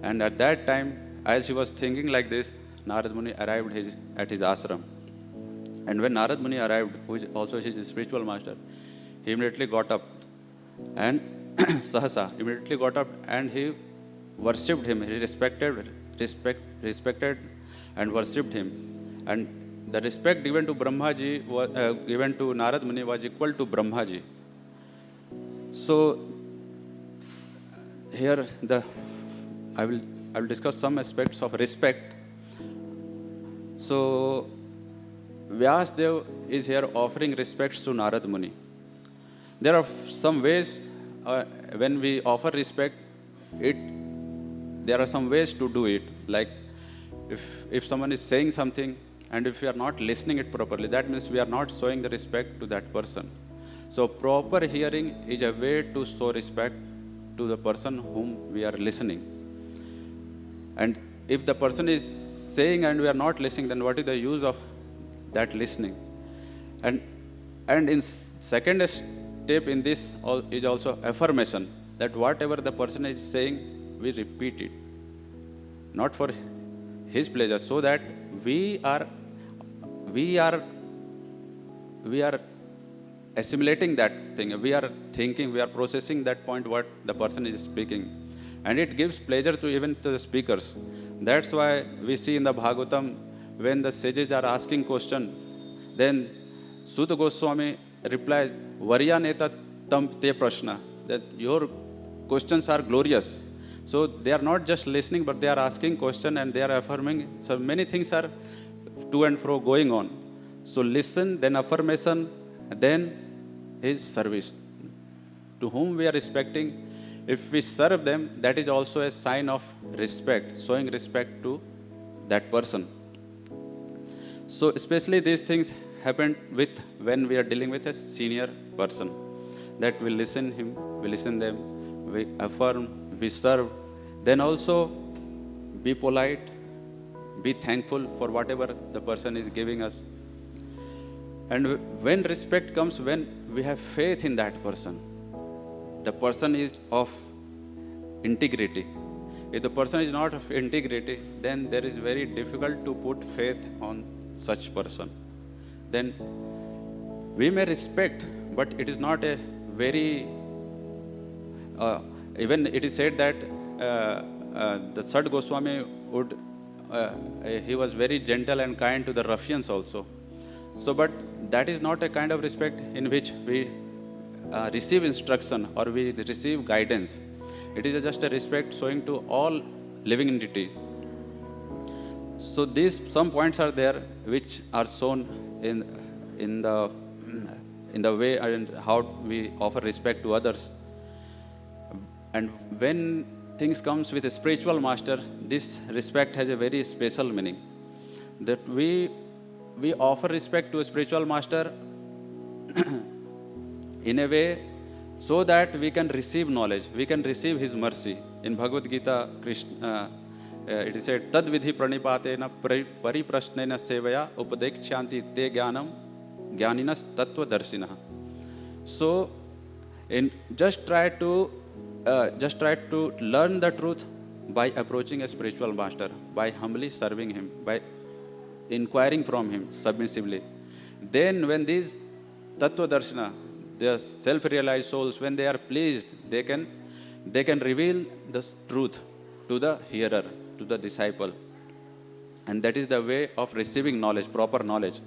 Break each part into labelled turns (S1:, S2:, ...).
S1: And at that time, as he was thinking like this, Narad Muni arrived at his ashram. And when Narad Muni arrived, who is also his spiritual master, he immediately got up and Sahasa immediately got up and he worshipped him. He respected and worshipped him. And the respect given to Brahmaji, given to Narad Muni was equal to Brahmaji. So here I will discuss some aspects of respect. So Vyasdev is here offering respects to Narad Muni. There are some ways when we offer respect, there are some ways to do it. Like if someone is saying something and if we are not listening it properly, that means we are not showing the respect to that person. So proper hearing is a way to show respect to the person whom we are listening. And if the person is saying and we are not listening, then what is the use of that listening? And in second step in this is also affirmation, that whatever the person is saying, we repeat it, not for his pleasure, so that we are assimilating that thing. We are thinking, we are processing that point what the person is speaking, and it gives pleasure to even to the speakers. That's why we see in the Bhagavatam, when the sages are asking question, then Suta Goswami replies, Varya neta tam te prashna, that your questions are glorious. So they are not just listening, but they are asking question and they are affirming. So many things are to and fro going on. So listen, then affirmation, then his service. To whom we are respecting, if we serve them, that is also a sign of respect, showing respect to that person. So especially these things happen when we are dealing with a senior person, that we listen him, we listen them, we affirm, we serve. Then also be polite, be thankful for whatever the person is giving us. And when respect comes, when we have faith in that person, the person is of integrity. If the person is not of integrity, then there is very difficult to put faith on such person. Then we may respect, but it is not a very, even it is said that the Sad Goswami he was very gentle and kind to the ruffians also. So, but that is not a kind of respect in which we receive instruction or we receive guidance. It is just a respect showing to all living entities. So these some points are there which are shown in the way and how we offer respect to others. And when things comes with a spiritual master, this respect has a very special meaning. That we offer respect to a spiritual master in a way so that we can receive knowledge, we can receive his mercy. In Bhagavad Gita, Krishna, it is said, Tad vidhi pranipatena pariprashnena sevaya upadekshyanti te jnanam jnaninas tattva darshinaha. So, just try to learn the truth by approaching a spiritual master, by humbly serving him, by inquiring from him submissively. Then when these tattva darshana, the self-realized souls, when they are pleased, they can reveal the truth to the hearer, to the disciple. And that is the way of receiving knowledge, proper knowledge.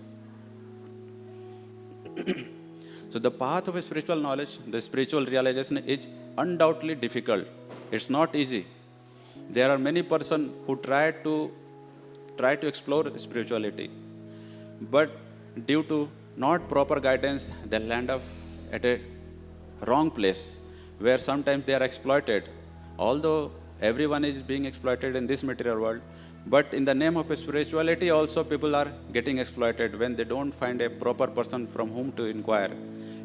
S1: So the path of spiritual knowledge, the spiritual realization is undoubtedly difficult. It's not easy. There are many persons who try to explore spirituality, but due to not proper guidance, they land up at a wrong place where sometimes they are exploited. Although everyone is being exploited in this material world, but in the name of spirituality also people are getting exploited when they don't find a proper person from whom to inquire.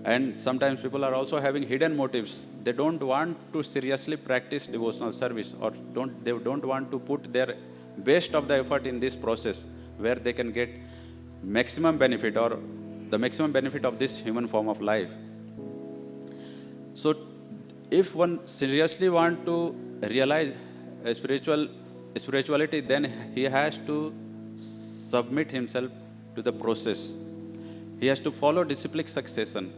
S1: And sometimes people are also having hidden motives. They don't want to seriously practice devotional service, or they don't want to put their best of the effort in this process where they can get maximum benefit or the maximum benefit of this human form of life. So if one seriously want to realize a spirituality, then he has to submit himself to the process. He has to follow disciplic succession.